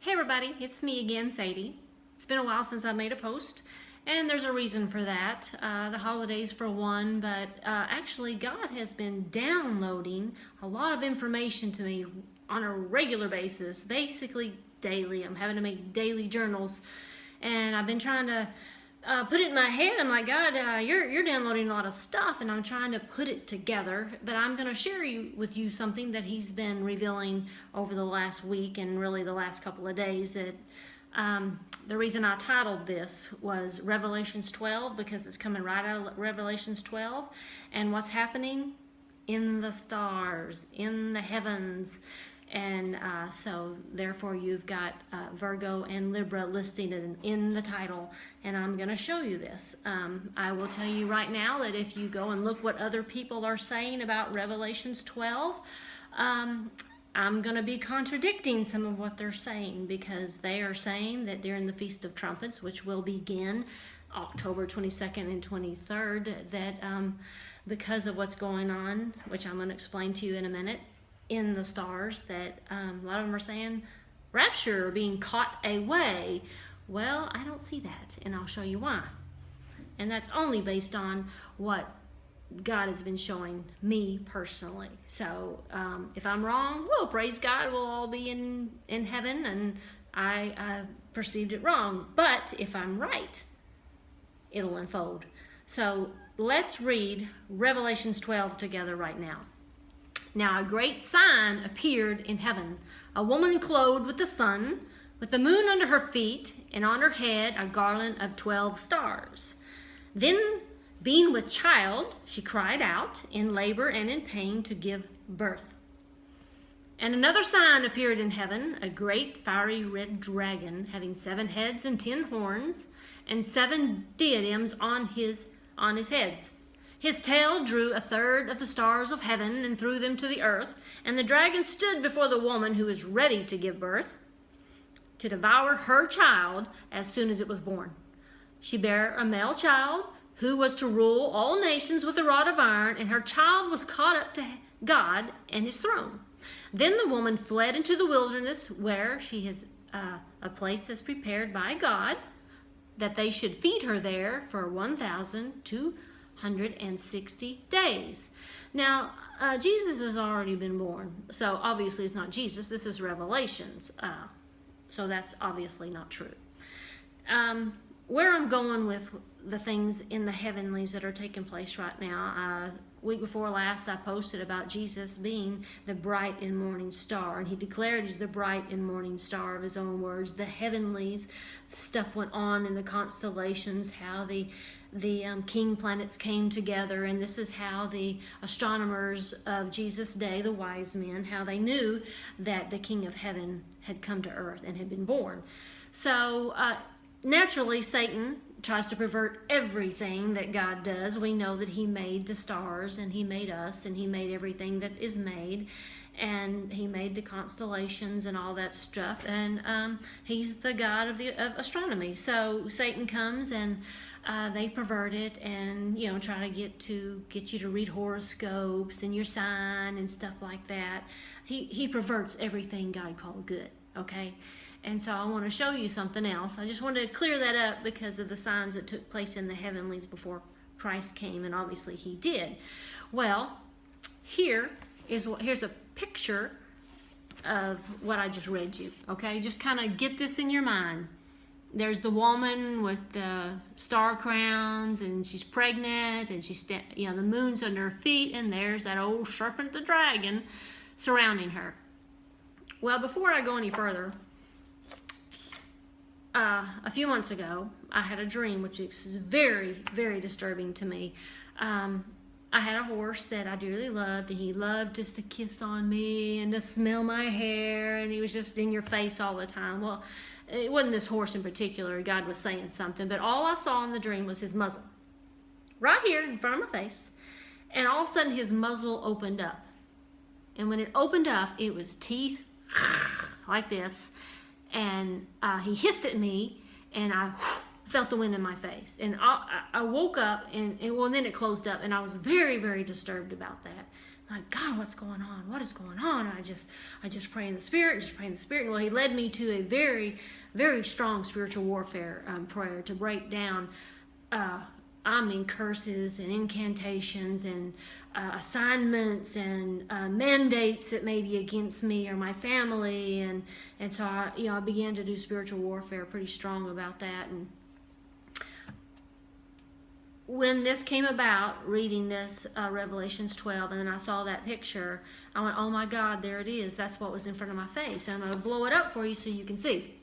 Hey everybody, it's me again, Sadie. It's been a while since I made a post, and there's a reason for that. The holidays for one, but actually God has been downloading a lot of information to me on a regular basis, basically daily. I'm having to make daily journals, and I've been trying to put it in my head. I'm like, God, you're downloading a lot of stuff, and I'm trying to put it together. But I'm going to share with you something that He's been revealing over the last week and really the last couple of days. That the reason I titled this was Revelations 12, because it's coming right out of Revelations 12, and what's happening in the stars, in the heavens. And so therefore you've got Virgo and Libra listed in the title, and I'm going to show you this. I will tell you right now that if you go and look what other people are saying about Revelations 12, I'm going to be contradicting some of what they're saying, because they are saying that during the Feast of Trumpets, which will begin October 22nd and 23rd, that because of what's going on, which I'm going to explain to you in a minute, in the stars, that a lot of them are saying rapture or being caught away. Well, I don't see that, and I'll show you why. And that's only based on what God has been showing me personally. So if I'm wrong, well, praise God, we'll all be in heaven, and I perceived it wrong. But if I'm right, it'll unfold. So let's read Revelations 12 together right now. Now a great sign appeared in heaven, a woman clothed with the sun, with the moon under her feet, and on her head a garland of 12 stars. Then, being with child, she cried out in labor and in pain to give birth. And another sign appeared in heaven, a great fiery red dragon, having 7 heads and 10 horns, and 7 diadems on his heads. His tail drew 1/3 of the stars of heaven and threw them to the earth, and the dragon stood before the woman who was ready to give birth, to devour her child as soon as it was born. She bare a male child who was to rule all nations with a rod of iron, and her child was caught up to God and his throne. Then the woman fled into the wilderness, where she has a place that's prepared by God, that they should feed her there for 1,260 days. Now, Jesus has already been born, so obviously it's not Jesus. This is Revelations, so that's obviously not true. Where I'm going with the things in the heavenlies that are taking place right now, week before last I posted about Jesus being the bright and morning star, and he declared he's the bright and morning star of his own words. The heavenlies, stuff went on in the constellations, how the king planets came together, and this is how the astronomers of Jesus' day, the wise men, how they knew that the King of Heaven had come to earth and had been born. So naturally, Satan tries to pervert everything that God does. We know that he made the stars, and he made us, and he made everything that is made, and he made the constellations and all that stuff, and he's the God of astronomy. So Satan comes, and they pervert it, and try to get you to read horoscopes and your sign and stuff like that. He perverts everything God called good. Okay. And so I want to show you something else. I just wanted to clear that up because of the signs that took place in the heavenlies before Christ came, and obviously he did. Well, here's a picture of what I just read you. Okay, just kind of get this in your mind. There's the woman with the star crowns, and she's pregnant, and she's the moon's under her feet, and there's that old serpent, the dragon, surrounding her. Well, before I go any further, a few months ago, I had a dream which is very, very disturbing to me. I had a horse that I dearly loved, and he loved just to kiss on me and to smell my hair, and he was just in your face all the time. Well, it wasn't this horse in particular. God was saying something, but all I saw in the dream was his muzzle, right here in front of my face, and all of a sudden his muzzle opened up, and when it opened up, it was teeth like this. And he hissed at me, and I felt the wind in my face. And I woke up, and then it closed up, and I was very, very disturbed about that. Like, God, what's going on? What is going on? And I just pray in the Spirit, just pray in the Spirit. And well, He led me to a very, very strong spiritual warfare prayer to break down, curses and incantations and assignments and mandates that may be against me or my family. And so I began to do spiritual warfare pretty strong about that. And when this came about, reading this Revelations 12, and then I saw that picture, I went, oh my God, there it is. That's what was in front of my face. And I'm going to blow it up for you so you can see.